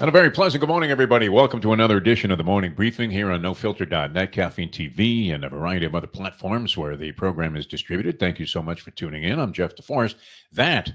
And a very pleasant good morning, everybody. Welcome to another edition of the Morning Briefing here on NoFilter.net, Caffeine TV, and a variety of other platforms where the program is distributed. Thank you so much for tuning in. I'm Jeff DeForest. That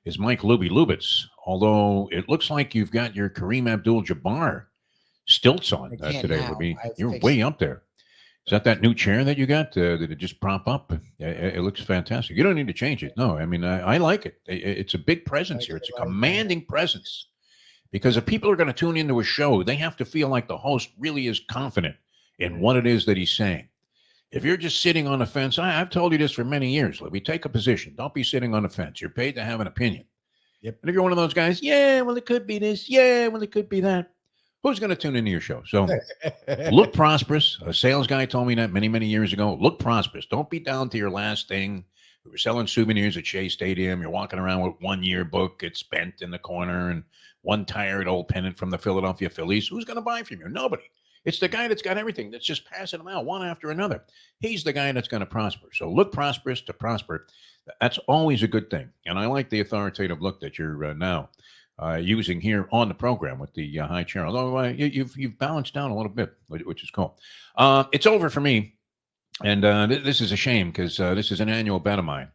is Mike Lubie Lubitz. Although it looks like you've got your Kareem Abdul-Jabbar stilts on today, Lubie. You're way up there. Is that new chair that you got? Did it just prop up? It looks fantastic. You don't need to change it. No, I mean, I like it. It's a big presence here. It's a commanding presence. Because if people are going to tune into a show, they have to feel like the host really is confident in what it is that he's saying. If you're just sitting on the fence, I've told you this for many years, Libby, take a position. Don't be sitting on the fence. You're paid to have an opinion. Yep. And if you're one of those guys, yeah, well, it could be this. Yeah, well, it could be that. Who's going to tune into your show? So look prosperous. A sales guy told me that many, many years ago. Look prosperous. Don't be down to your last thing. We were selling souvenirs at Shea Stadium. You're walking around with one yearbook. It's bent in the corner and one tired old pennant from the Philadelphia Phillies. Who's going to buy from you? Nobody. It's the guy that's got everything that's just passing them out one after another. He's the guy that's going to prosper. So look prosperous to prosper. That's always a good thing. And I like the authoritative look that you're now using here on the program with the high chair. Although you've balanced down a little bit, which is cool. It's over for me. And this is a shame because this is an annual bet of mine.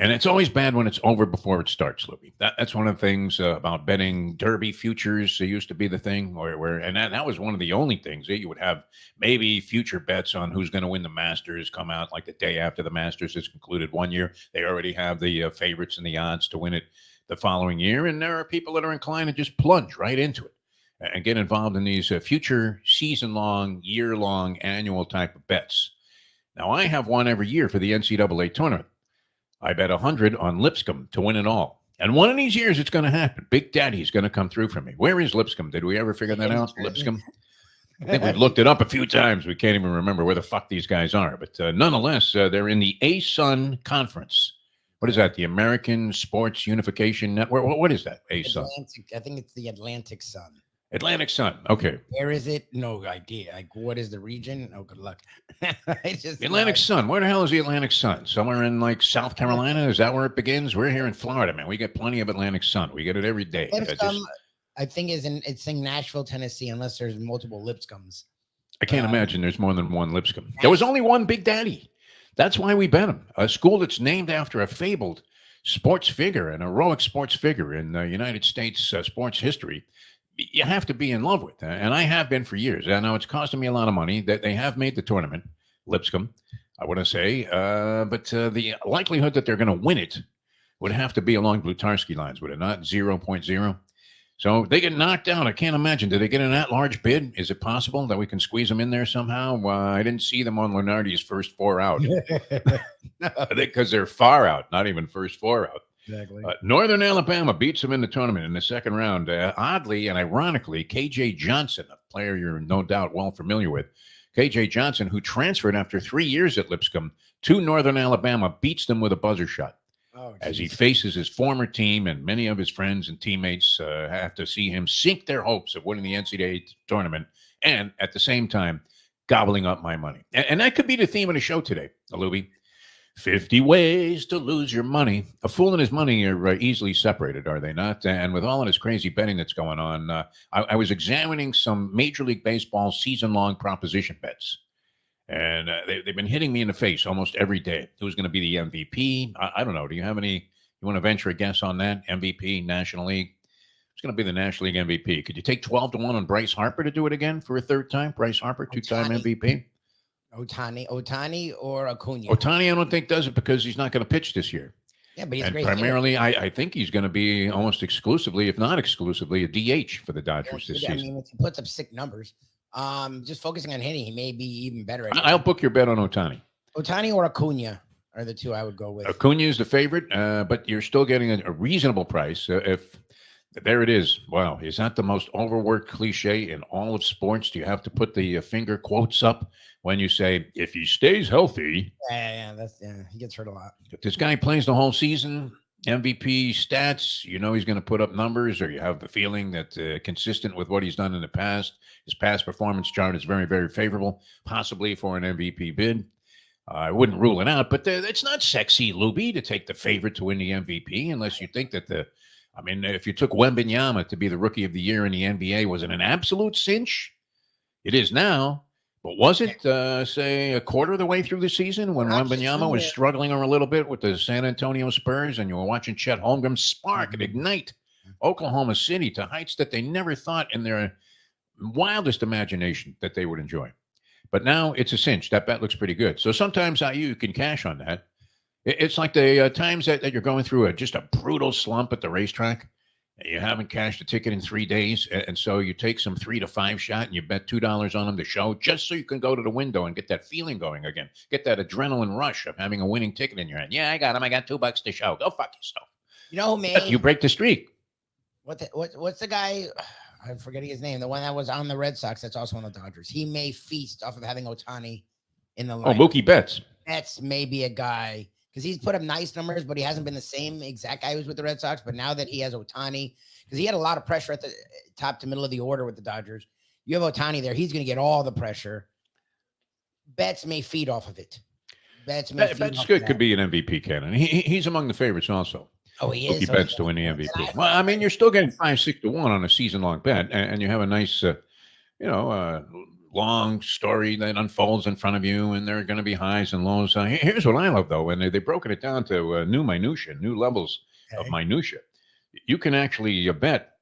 And it's always bad when it's over before it starts, Libby. That's one of the things about betting Derby futures. It used to be the thing and that was one of the only things that you would have maybe future bets on who's going to win the Masters come out like the day after the Masters is concluded one year. They already have the favorites and the odds to win it the following year. And there are people that are inclined to just plunge right into it and get involved in these future season-long, year-long, annual type of bets. Now, I have one every year for the NCAA tournament. I bet 100 on Lipscomb to win it all. And one of these years, it's going to happen. Big Daddy's going to come through for me. Where is Lipscomb? Did we ever figure that out? Lipscomb? I think we've looked it up a few times. We can't even remember where the fuck these guys are. But nonetheless, they're in the ASUN Conference. What is that? The American Sports Unification Network? What is that? ASUN? I think it's the Atlantic Sun. Atlantic Sun. Okay. Where is it? No idea. Like, what is the region? Oh, good luck. The Atlantic Sun. Where the hell is the Atlantic Sun? Somewhere in like South Carolina? Is that where it begins? We're here in Florida, man. We get plenty of Atlantic Sun. We get it every day. I think it's in Nashville, Tennessee, unless there's multiple Lipscombs. I can't imagine there's more than one Lipscomb. There was only one Big Daddy. That's why we bet him. A school that's named after a fabled sports figure, an heroic sports figure in the United States sports history. You have to be in love with, and I have been for years. I know it's costing me a lot of money. That they have made the tournament, Lipscomb, I want to say, but the likelihood that they're going to win it would have to be along Blutarski lines, would it not? 0.0. So they get knocked out. I can't imagine. Did they get an at-large bid? Is it possible that we can squeeze them in there somehow? I didn't see them on Lunardi's first four out because they're far out, not even first four out. Exactly. Northern Alabama beats them in the tournament in the second round. Oddly and ironically, KJ Johnson, a player you're no doubt well familiar with, KJ Johnson, who transferred after 3 years at Lipscomb to Northern Alabama, beats them with a buzzer shot. As he faces his former team, and many of his friends and teammates have to see him sink their hopes of winning the NCAA tournament and at the same time gobbling up my money. And that could be the theme of the show today, Lubie. 50 ways to lose your money. A fool and his money are easily separated, are they not? And with all of this crazy betting that's going on, I was examining some Major League Baseball season-long proposition bets. And they've been hitting me in the face almost every day. Who's going to be the MVP? I don't know. Do you have any? You want to venture a guess on that? MVP, National League? Who's going to be the National League MVP? Could you take 12-1 on Bryce Harper to do it again for a third time? Bryce Harper, two-time MVP? Otani or Acuna? Otani, I don't think does it because he's not going to pitch this year. Yeah, but he's great. Primarily, I think he's going to be almost exclusively, if not exclusively, a DH for the Dodgers this season. I mean, if he puts up sick numbers, just focusing on hitting, he may be even better. I'll book your bet on Otani. Otani or Acuna are the two I would go with. Acuna is the favorite, but you're still getting a reasonable price. If there it is. Wow, is that the most overworked cliche in all of sports? Do you have to put the finger quotes up when you say, if he stays healthy? Yeah, he gets hurt a lot. If this guy plays the whole season, MVP stats, you know he's going to put up numbers, or you have the feeling that consistent with what he's done in the past, his past performance chart is very, very favorable, possibly for an MVP bid. I wouldn't rule it out, but it's not sexy, Lubie, to take the favorite to win the MVP unless you think that the I mean, if you took Wembanyama to be the rookie of the year in the NBA, was it an absolute cinch? It is now. But was it, say, a quarter of the way through the season when Wembanyama was struggling a little bit with the San Antonio Spurs and you were watching Chet Holmgren spark and ignite Oklahoma City to heights that they never thought in their wildest imagination that they would enjoy? But now it's a cinch. That bet looks pretty good. So sometimes you can cash on that. It's like the times that you're going through just a brutal slump at the racetrack. You haven't cashed a ticket in 3 days, and so you take some 3 to 5 shot and you bet $2 on them to show just so you can go to the window and get that feeling going again. Get that adrenaline rush of having a winning ticket in your hand. Yeah, I got him. I got $2 to show. Go fuck yourself. You know who made you break the streak. What's the guy? I'm forgetting his name. The one that was on the Red Sox. That's also on the Dodgers. He may feast off of having Ohtani in the line. Mookie Betts. Betts may be a guy. Because he's put up nice numbers, but he hasn't been the same exact guy who was with the Red Sox. But now that he has Ohtani, because he had a lot of pressure at the top to middle of the order with the Dodgers, you have Ohtani there. He's going to get all the pressure. Betts may feed off of it. Betts could be an MVP candidate. He's among the favorites also. Oh, he is. Mookie Betts to win the MVP. Well, I mean, you're still getting 5-6 to 1 on a season-long bet, and you have a nice, long story that unfolds in front of you, and there are going to be highs and lows. Here's what I love, though, and they've broken it down to new levels of minutia. You can actually bet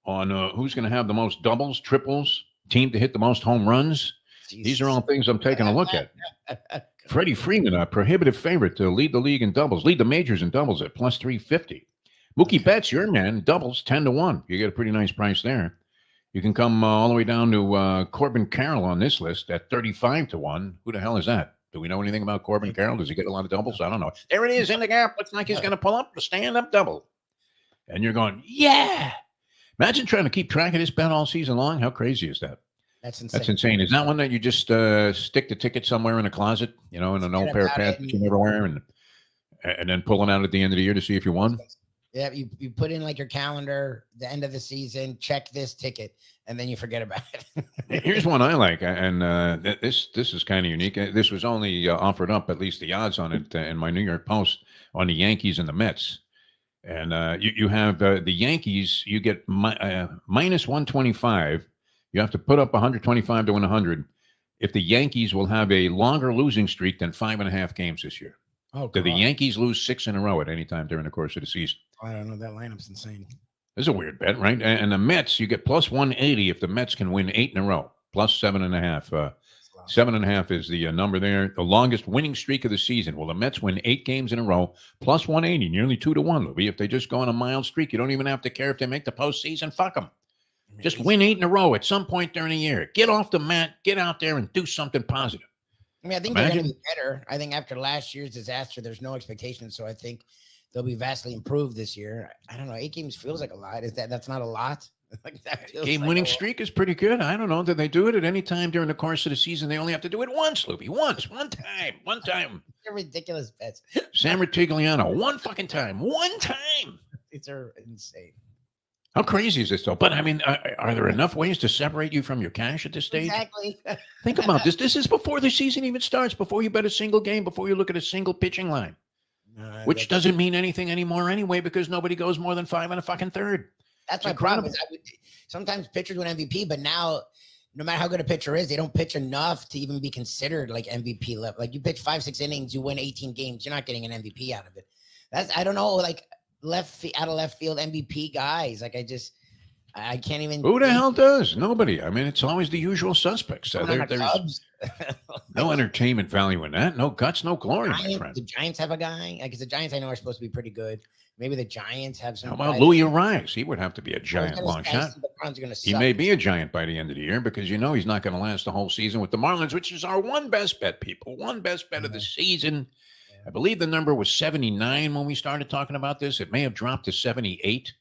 on who's going to have the most doubles, triples, team to hit the most home runs. Jesus. These are all things I'm taking a look at. Freddie Freeman, a prohibitive favorite to lead the league in doubles, lead the majors in doubles at plus 350. Mookie Betts, your man, doubles 10 to 1. You get a pretty nice price there. You can come all the way down to Corbin Carroll on this list at 35 to 1. Who the hell is that? Do we know anything about Corbin Carroll? Does he get a lot of doubles? I don't know. There it is in the gap. Looks like he's going to pull up the stand-up double. And you're going, yeah. Imagine trying to keep track of this bet all season long. How crazy is that? That's insane. That's insane. Is that one that you just stick the ticket somewhere in a closet, in an old pair of pants that you never wear, and then pull it out at the end of the year to see if you won? Yeah, you put in like your calendar, the end of the season, check this ticket, and then you forget about it. Here's one I like, and this is kind of unique. This was only offered up, at least the odds on it, in my New York Post on the Yankees and the Mets. And you have the Yankees, you get minus 125. You have to put up 125 to win 100 if the Yankees will have a longer losing streak than 5.5 games this year. Oh, do the Yankees lose 6 in a row at any time during the course of the season? I don't know. That lineup's insane. This is a weird bet, right? And the Mets, you get plus 180 if the Mets can win 8 in a row, plus 7.5. 7.5 is the number there. The longest winning streak of the season. Will the Mets win 8 games in a row, plus 180, nearly 2 to 1, Lubie. If they just go on a mild streak, you don't even have to care if they make the postseason. Fuck them. Just win 8 in a row at some point during the year. Get off the mat, get out there, and do something positive. I mean, I think they're going to be better. I think after last year's disaster, there's no expectation. So I think they'll be vastly improved this year. I don't know. 8 games feels like a lot. That's not a lot? Like Game winning streak is pretty good. I don't know. Did they do it at any time during the course of the season? They only have to do it once, Lubie. One time. They're ridiculous bets. Sam Rutigliano, one fucking time. One time. These are insane. How crazy is this, though? But, I mean, are there enough ways to separate you from your cash at this stage? Exactly. Think about this. This is before the season even starts, before you bet a single game, before you look at a single pitching line, which doesn't mean anything anymore anyway because nobody goes more than 5 1/3. That's my problem. Sometimes pitchers win MVP, but now, no matter how good a pitcher is, they don't pitch enough to even be considered like MVP level. Like you pitch 5-6 innings, you win 18 games, you're not getting an MVP out of it. I don't know, like out of left field MVP guys. Like I can't even. Who the hell does? Nobody. I mean, it's always the usual suspects. There's no entertainment value in that. No guts, no glory, my friend. The Giants have a guy. Because the Giants I know are supposed to be pretty good. Maybe the Giants have some. How about Louis Arise? He would have to be a giant long shot. He may be a giant by the end of the year because he's not going to last the whole season with the Marlins, which is our one best bet, people. One best bet of the season. I believe the number was 79 when we started talking about this. It may have dropped to 78.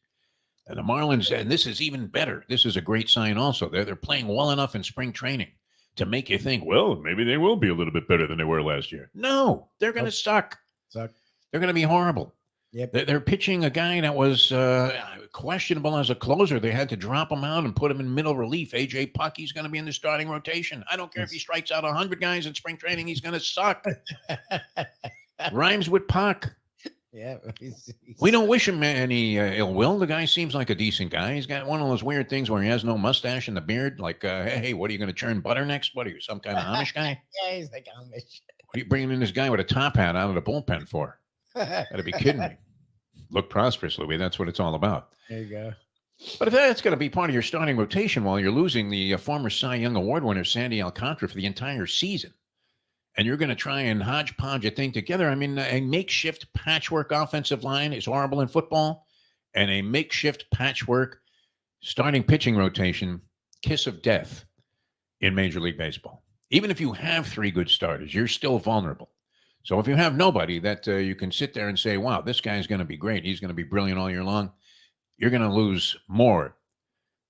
And the Marlins, and this is even better. This is a great sign also. They're playing well enough in spring training to make you think, well, maybe they will be a little bit better than they were last year. No, they're going to suck. They're going to be horrible. Yep. They're pitching a guy that was questionable as a closer. They had to drop him out and put him in middle relief. A.J. Puck, he's going to be in the starting rotation. I don't care if he strikes out 100 guys in spring training. He's going to suck. Rhymes with Puck. Yeah. We don't wish him any ill will. The guy seems like a decent guy. He's got one of those weird things where he has no mustache and the beard. Like, hey, what are you going to churn butter next? What are you, some kind of Amish guy? Yeah, he's like Amish. What are you bringing in this guy with a top hat out of the bullpen for? Gotta be kidding me. Look prosperous, Louie. That's what it's all about. There you go. But if that's going to be part of your starting rotation while you're losing the former Cy Young Award winner, Sandy Alcantara, for the entire season, and you're going to try and hodgepodge a thing together, I mean, a makeshift patchwork offensive line is horrible in football, and a makeshift patchwork starting pitching rotation, kiss of death in Major League Baseball. Even if you have 3 good starters, you're still vulnerable. So if you have nobody that you can sit there and say, wow, this guy's going to be great, he's going to be brilliant all year long, you're going to lose more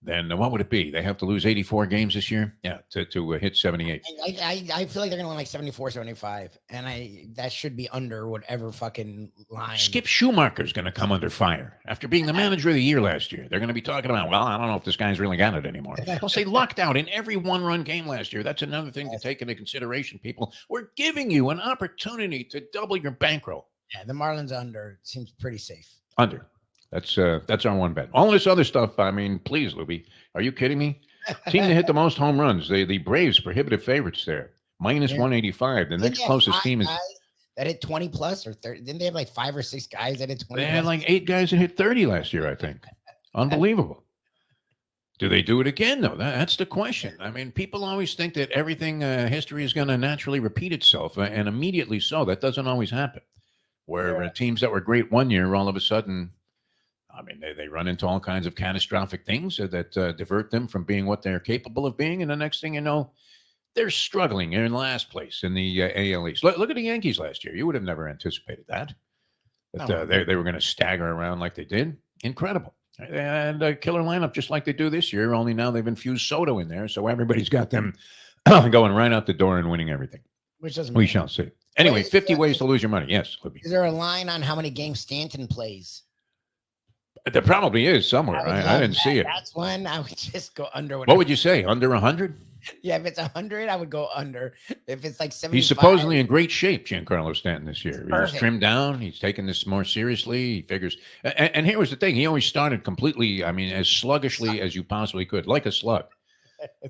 than, what would it be? They have to lose 84 games this year? Yeah, to hit 78. I feel like they're going to win like 74, 75. And that should be under whatever fucking line. Skip Schumacher's going to come under fire after being the manager of the year last year. They're going to be talking about, well, I don't know if this guy's really got it anymore. They'll say lucked out in every one-run game last year. That's another thing to take into consideration, people. We're giving you an opportunity to double your bankroll. Yeah, the Marlins under seems pretty safe. Under. That's our one bet. All this other stuff, I mean, please, Lubie, are you kidding me? Team to hit the most home runs. The Braves, prohibitive favorites there. Minus 185. The next closest team is... That hit 20 plus or 30. Didn't they have like 5 or 6 guys that hit 20 They plus? had like 8 guys that hit 30 last year, I think. Unbelievable. Do they do it again, though? That's the question. I mean, people always think that everything, history is going to naturally repeat itself, and immediately so. That doesn't always happen. Where teams that were great one year, all of a sudden... I mean, they run into all kinds of catastrophic things that divert them from being what they're capable of being. And the next thing you know, they're struggling. They're in last place in the AL East. Look at the Yankees last year. You would have never anticipated that. But they were going to stagger around like they did. Incredible. And a killer lineup just like they do this year, only now they've infused Soto in there. So everybody's got them going right out the door and winning everything. Which doesn't We shall see. Anyway, 50 ways to lose your money. Yes, Libby. Is there a line on how many games Stanton plays? There probably is somewhere. I didn't see it. That's one I would just go under. What would you say? Under 100? Yeah, if it's 100, I would go under. If it's like 75. He's supposedly in great shape, Giancarlo Stanton, this year. He's trimmed down. He's taking this more seriously. He figures. And here was the thing. He always started completely, I mean, as sluggishly as you possibly could, like a slug.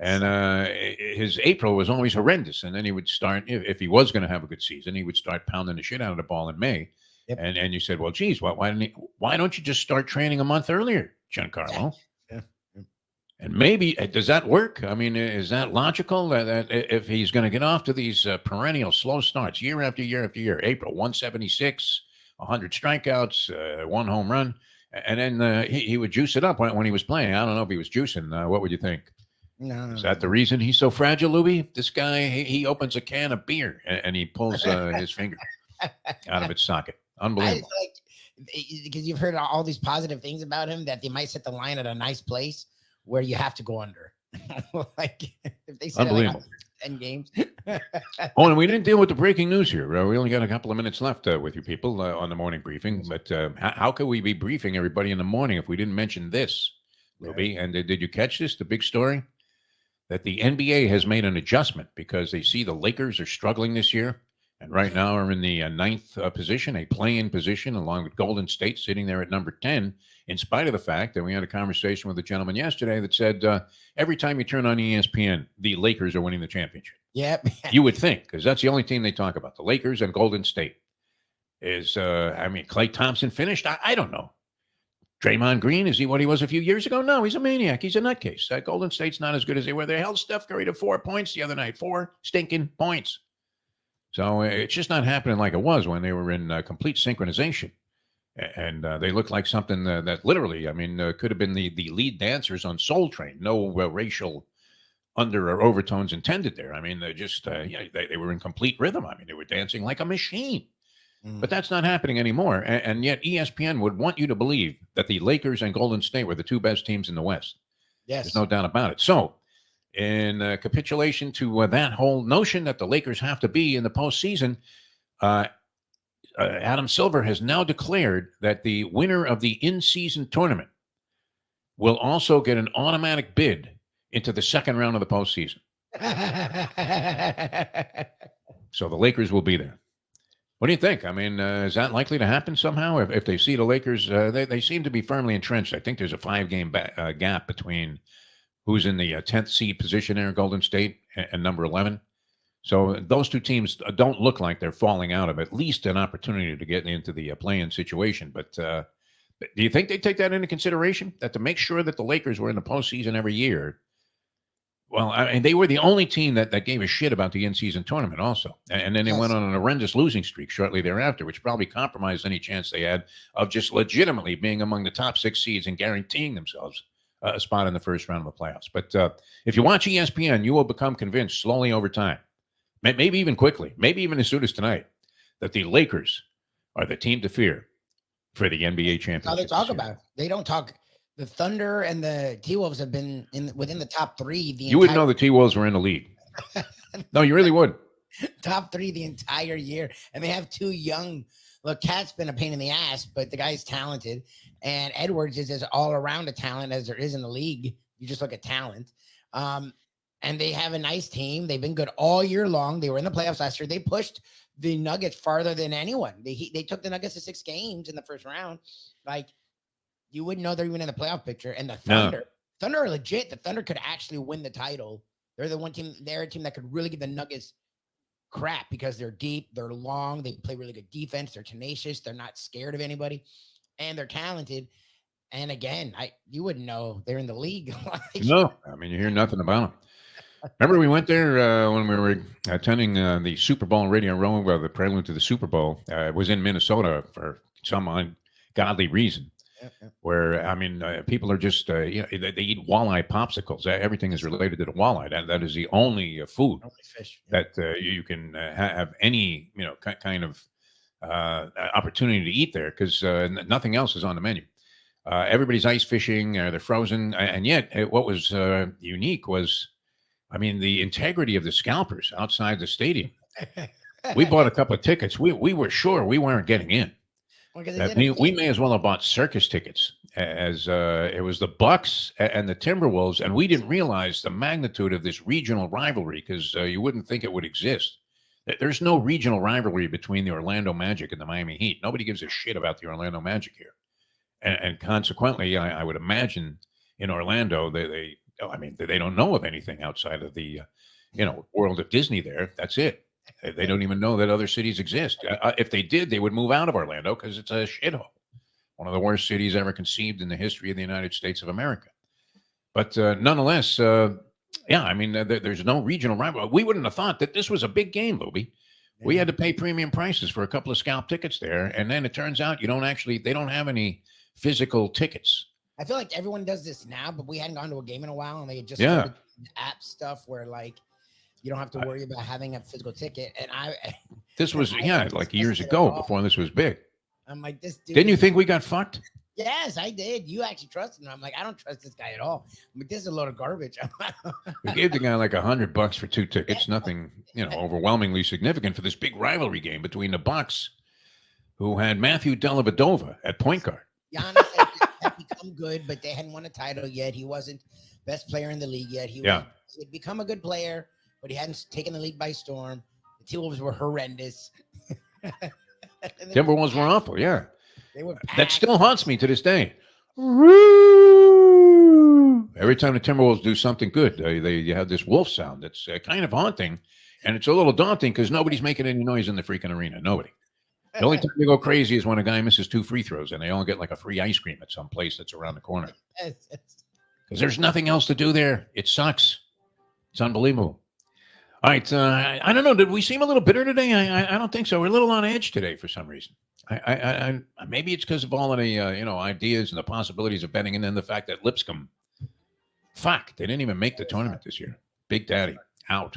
And his April was always horrendous. And then he would start, if he was going to have a good season, he would start pounding the shit out of the ball in May. Yep. And you said, well, geez, why don't you just start training a month earlier, Giancarlo? Yeah. And maybe, does that work? I mean, is that logical that if he's going to get off to these perennial slow starts year after year after year, April 176, 100 strikeouts, 1 home run, and then he would juice it up when he was playing. I don't know if he was juicing. What would you think? No. Is that the reason he's so fragile, Lubie? This guy, he opens a can of beer and he pulls his finger out of its socket. Unbelievable. Because you've heard all these positive things about him, that they might set the line at a nice place where you have to go under. Like if they set unbelievable. Like 10 games. Oh, and we didn't deal with the breaking news here. We only got a couple of minutes left with you people on the morning briefing. But how could we be briefing everybody in the morning if we didn't mention this, Lubie? And did you catch this? The big story that the NBA has made an adjustment because they see the Lakers are struggling this year. And right now are in the ninth position, a play-in position, along with Golden State sitting there at number 10, in spite of the fact that we had a conversation with a gentleman yesterday that said every time you turn on ESPN, the Lakers are winning the championship. Yep. You would think, because that's the only team they talk about, the Lakers and Golden State. Klay Thompson finished? I don't know. Draymond Green, is he what he was a few years ago? No, he's a maniac. He's a nutcase. Golden State's not as good as they were. They held Steph Curry to 4 points the other night. 4 stinking points. So it's just not happening like it was when they were in complete synchronization. And they look like something that literally, could have been the lead dancers on Soul Train. No racial under or overtones intended there. They were in complete rhythm. They were dancing like a machine. But that's not happening anymore. And yet ESPN would want you to believe that the Lakers and Golden State were the 2 best teams in the West. Yes. There's no doubt about it. So, in capitulation to that whole notion that the Lakers have to be in the postseason, Adam Silver has now declared that the winner of the in-season tournament will also get an automatic bid into the second round of the postseason. So the Lakers will be there. What do you think? I mean, is that likely to happen somehow? If they see the Lakers, they seem to be firmly entrenched. I think there's a 5-game gap between who's in the 10th seed position there in Golden State and number 11. So those two teams don't look like they're falling out of at least an opportunity to get into the play-in situation. But do you think they take that into consideration? That to make sure that the Lakers were in the postseason every year? Well, and they were the only team that gave a shit about the in-season tournament also. And then they went on an horrendous losing streak shortly thereafter, which probably compromised any chance they had of just legitimately being among the top 6 seeds and guaranteeing themselves a spot in the first round of the playoffs. But if you watch ESPN, you will become convinced slowly over time, maybe even quickly, maybe even as soon as tonight, that the Lakers are the team to fear for the NBA championship. How they talk about it. They don't talk. The Thunder and the T-Wolves have been within the top 3. You wouldn't know the T-Wolves were in the league. No, you really would. Top 3 the entire year. And they have 2 young. Look, Cat's been a pain in the ass, but the guy's talented. And Edwards is as all around a talent as there is in the league. You just look at talent. And they have a nice team. They've been good all year long. They were in the playoffs last year. They pushed the Nuggets farther than anyone. They took the Nuggets to 6 games in the first round. Like, you wouldn't know they're even in the playoff picture. And the Thunder are legit. The Thunder could actually win the title. They're the one team. They're a team that could really give the Nuggets crap because they're deep, they're long, they play really good defense, they're tenacious, they're not scared of anybody, and they're talented. And again, you wouldn't know they're in the league. No, I mean, you hear nothing about them. Remember, we went there when we were attending the Super Bowl Radio Row, where the prelude to the Super Bowl was in Minnesota for some ungodly reason. Where, I mean, people are just, they eat walleye popsicles. Everything is related to the walleye. That is the only food fish that you can have any, kind of opportunity to eat there, because nothing else is on the menu. Everybody's ice fishing, they're frozen. And yet what was unique was, I mean, the integrity of the scalpers outside the stadium. We bought a couple of tickets. We were sure we weren't getting in. We may as well have bought circus tickets, as it was the Bucks and the Timberwolves, and we didn't realize the magnitude of this regional rivalry, because you wouldn't think it would exist. There's no regional rivalry between the Orlando Magic and the Miami Heat. Nobody gives a shit about the Orlando Magic here, and consequently, I would imagine in Orlando they don't know of anything outside of the world of Disney there. That's it. They don't even know that other cities exist. If they did, they would move out of Orlando, because it's a shithole. One of the worst cities ever conceived in the history of the United States of America. But nonetheless, I mean, there's no regional rivalry. We wouldn't have thought that this was a big game, Lubie. We had to pay premium prices for a couple of scalp tickets there. And then it turns out they don't have any physical tickets. I feel like everyone does this now, but we hadn't gone to a game in a while, and they had just started app stuff where, like, you don't have to worry about having a physical ticket. And this was like years ago, before this was big. I'm like, this dude. Didn't you think we got fucked? Yes, I did. You actually trusted him. I'm like, I don't trust this guy at all. I'm like, this is a load of garbage. We gave the guy like $100 for 2 tickets. Nothing, overwhelmingly significant for this big rivalry game between the Bucks, who had Matthew Dellavedova at point guard. Giannis had become good, but they hadn't won a title yet. He wasn't best player in the league yet. He had become a good player, but he hadn't taken the league by storm. The T-Wolves were horrendous. Timberwolves were awful, yeah. They were packed. That still haunts me to this day. Every time the Timberwolves do something good, they have this wolf sound that's kind of haunting, and it's a little daunting because nobody's making any noise in the freaking arena. Nobody. The only time they go crazy is when a guy misses 2 free throws and they all get like a free ice cream at some place that's around the corner. Because there's nothing else to do there. It sucks. It's unbelievable. All right. I don't know. Did we seem a little bitter today? I don't think so. We're a little on edge today for some reason. I maybe it's because of all of the ideas and the possibilities of betting, and then the fact that Lipscomb, they didn't even make the tournament this year. Big Daddy out.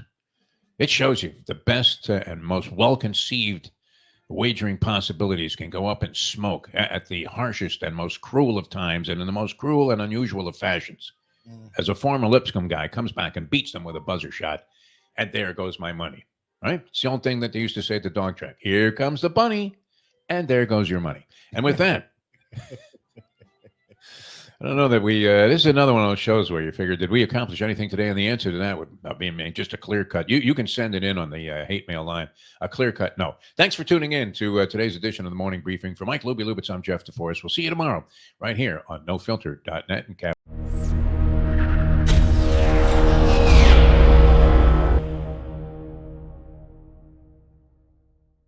It shows you the best and most well-conceived wagering possibilities can go up in smoke at the harshest and most cruel of times, and in the most cruel and unusual of fashions. As a former Lipscomb guy comes back and beats them with a buzzer shot, and there goes my money. Right? It's the old thing that they used to say at the dog track. Here comes the bunny, and there goes your money. And with that, I don't know that we. This is another one of those shows where you figure, did we accomplish anything today? And the answer to that would be just a clear cut. You can send it in on the hate mail line. A clear cut no. Thanks for tuning in to today's edition of the Morning Briefing. For Mike Lubie Lubitz, I'm Jeff DeForest. We'll see you tomorrow right here on NoFilter.net and Cap.